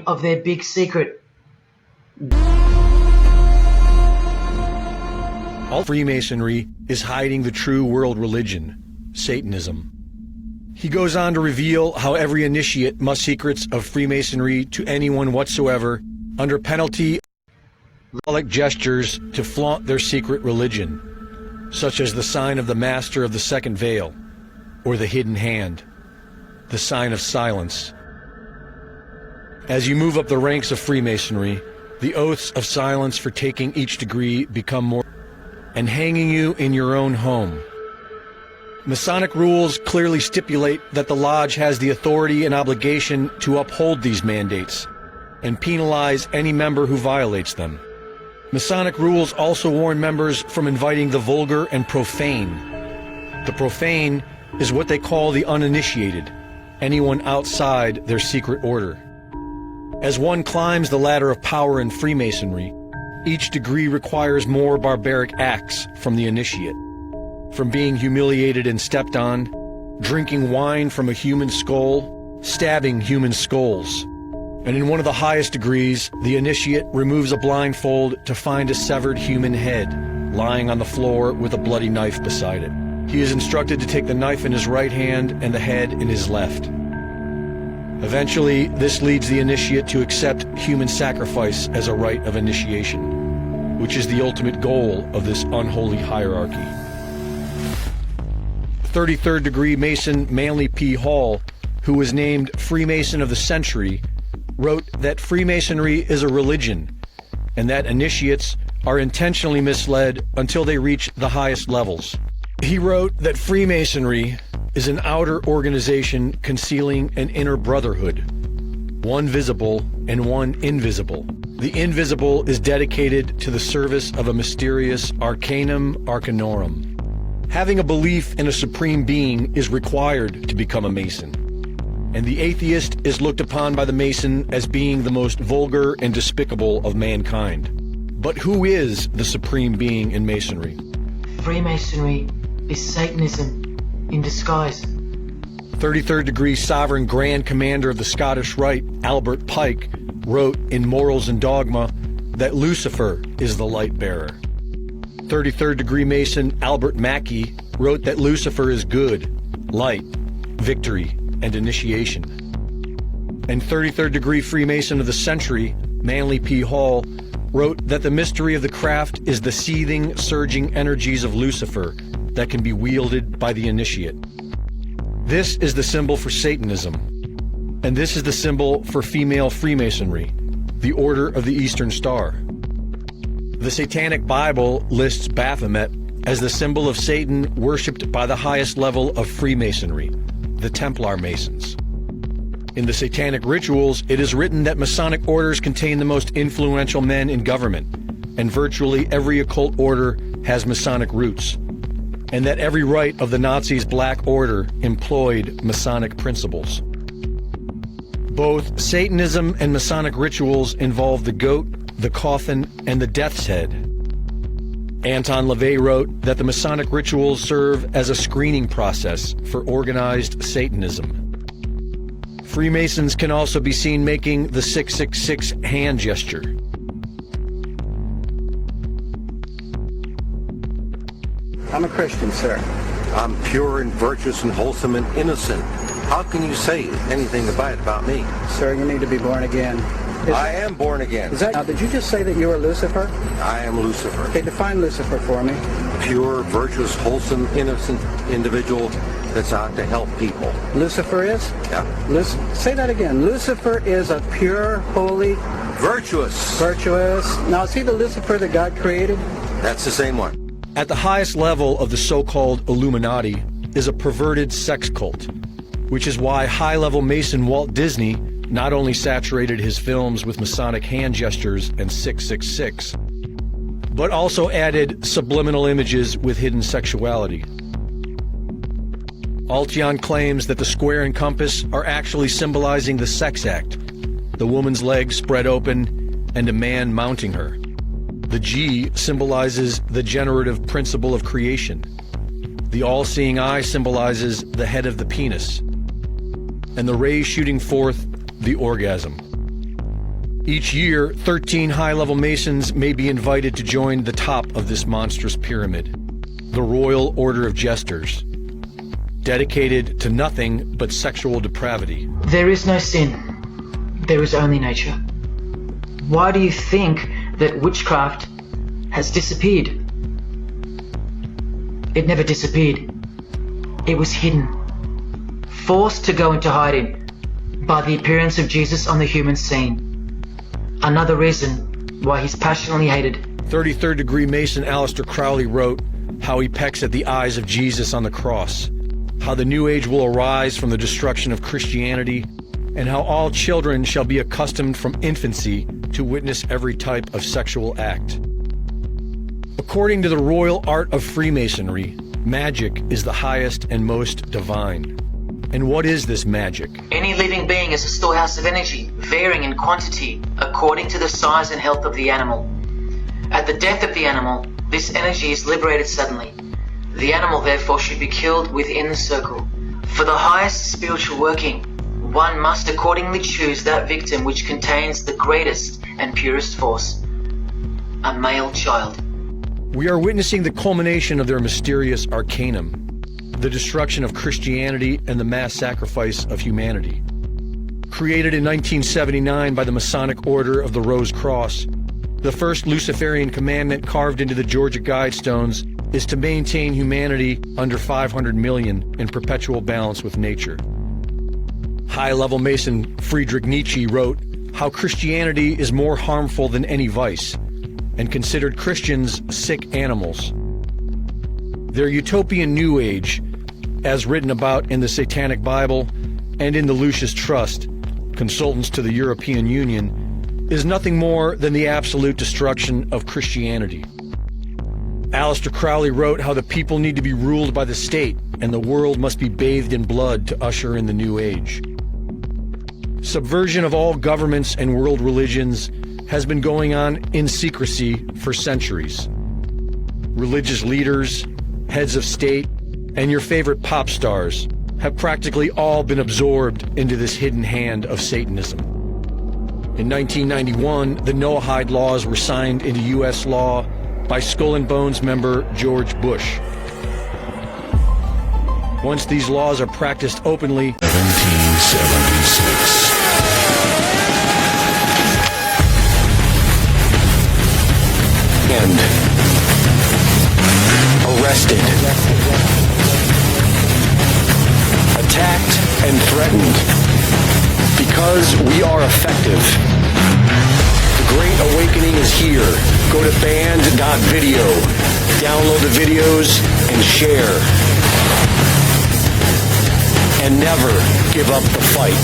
of their big secret. All Freemasonry is hiding the true world religion, Satanism. He goes on to reveal how every initiate must secrets of Freemasonry to anyone whatsoever under penalty of symbolic gestures to flaunt their secret religion, such as the sign of the Master of the Second Veil, or the Hidden Hand, the sign of silence. As you move up the ranks of Freemasonry, the oaths of silence for taking each degree become more and hanging you in your own home. Masonic rules clearly stipulate that the Lodge has the authority and obligation to uphold these mandates and penalize any member who violates them. Masonic rules also warn members from inviting the vulgar and profane. The profane is what they call the uninitiated, anyone outside their secret order. As one climbs the ladder of power in Freemasonry, each degree requires more barbaric acts from the initiate. From being humiliated and stepped on, drinking wine from a human skull, stabbing human skulls. And in one of the highest degrees, the initiate removes a blindfold to find a severed human head lying on the floor with a bloody knife beside it. He is instructed to take the knife in his right hand and the head in his left. Eventually, this leads the initiate to accept human sacrifice as a rite of initiation, which is the ultimate goal of this unholy hierarchy. 33rd degree Mason Manly P. Hall, who was named Freemason of the Century, wrote that Freemasonry is a religion and that initiates are intentionally misled until they reach the highest levels. He wrote that Freemasonry is an outer organization concealing an inner brotherhood, one visible and one invisible. The invisible is dedicated to the service of a mysterious arcanum arcanorum. Having a belief in a supreme being is required to become a Mason, and the atheist is looked upon by the Mason as being the most vulgar and despicable of mankind. But who is the supreme being in Masonry? Freemasonry is Satanism in disguise. 33rd degree Sovereign Grand Commander of the Scottish Rite, Albert Pike, wrote in Morals and Dogma that Lucifer is the light bearer. 33rd degree Mason Albert Mackey wrote that Lucifer is good, light, victory, and initiation. And 33rd degree Freemason of the Century, Manly P. Hall, wrote that the mystery of the craft is the seething, surging energies of Lucifer that can be wielded by the initiate. This is the symbol for Satanism, and this is the symbol for female Freemasonry, the Order of the Eastern Star. The Satanic Bible lists Baphomet as the symbol of Satan worshipped by the highest level of Freemasonry, the Templar Masons. In the Satanic rituals, it is written that Masonic orders contain the most influential men in government, and virtually every occult order has Masonic roots, and that every rite of the Nazis' Black Order employed Masonic principles. Both Satanism and Masonic rituals involve the goat, the coffin, and the death's head. Anton LaVey wrote that the Masonic rituals serve as a screening process for organized Satanism. Freemasons can also be seen making the 666 hand gesture. I'm a Christian, sir. I'm pure and virtuous and wholesome and innocent. How can you say anything bad about me? Sir, you need to be born again. I am born again. Now, did you just say that you were Lucifer? I am Lucifer. Okay, define Lucifer for me. Pure, virtuous, wholesome, innocent individual that's out to help people. Lucifer is? Yeah. Say that again. Lucifer is a pure, holy, Virtuous. virtuous. Now, is he the Lucifer that God created? That's the same one. At the highest level of the so-called Illuminati is a perverted sex cult, which is why high-level Mason Walt Disney not only saturated his films with Masonic hand gestures and 666, but also added subliminal images with hidden sexuality. Altion claims that the square and compass are actually symbolizing the sex act, the woman's legs spread open and a man mounting her. The G symbolizes the generative principle of creation. The all-seeing eye symbolizes the head of the penis, and the rays shooting forth the orgasm. Each year, 13 high-level Masons may be invited to join the top of this monstrous pyramid, the Royal Order of Jesters, dedicated to nothing but sexual depravity. There is no sin. There is only nature. Why do you think that witchcraft has disappeared? It never disappeared. It was hidden, forced to go into hiding by the appearance of Jesus on the human scene. Another reason why he's passionately hated. 33rd degree Mason Aleister Crowley wrote how he pecks at the eyes of Jesus on the cross, how the New Age will arise from the destruction of Christianity, and how all children shall be accustomed from infancy to witness every type of sexual act. According to the royal art of Freemasonry, magic is the highest and most divine. And what is this magic? Any living being is a storehouse of energy, varying in quantity according to the size and health of the animal. At the death of the animal, this energy is liberated suddenly. The animal therefore should be killed within the circle. For the highest spiritual working, one must accordingly choose that victim which contains the greatest and purest force, a male child. We are witnessing the culmination of their mysterious arcanum, the destruction of Christianity and the mass sacrifice of humanity. Created in 1979 by the Masonic Order of the Rose Cross, the first Luciferian commandment carved into the Georgia Guidestones is to maintain humanity under 500 million in perpetual balance with nature. High-level Mason Friedrich Nietzsche wrote how Christianity is more harmful than any vice, and considered Christians sick animals. Their utopian New Age, as written about in the Satanic Bible and in the Lucis Trust, consultants to the European Union, is nothing more than the absolute destruction of Christianity. Aleister Crowley wrote how the people need to be ruled by the state and the world must be bathed in blood to usher in the New Age. Subversion of all governments and world religions has been going on in secrecy for centuries. Religious leaders, heads of state, and your favorite pop stars have practically all been absorbed into this hidden hand of Satanism. In 1991, the Noahide laws were signed into U.S. law by Skull and Bones member George Bush. Once these laws are practiced openly, 1776. And arrested, attacked and threatened, because we are effective. The Great Awakening is here. Go to band.video, download the videos and share. And never give up the fight.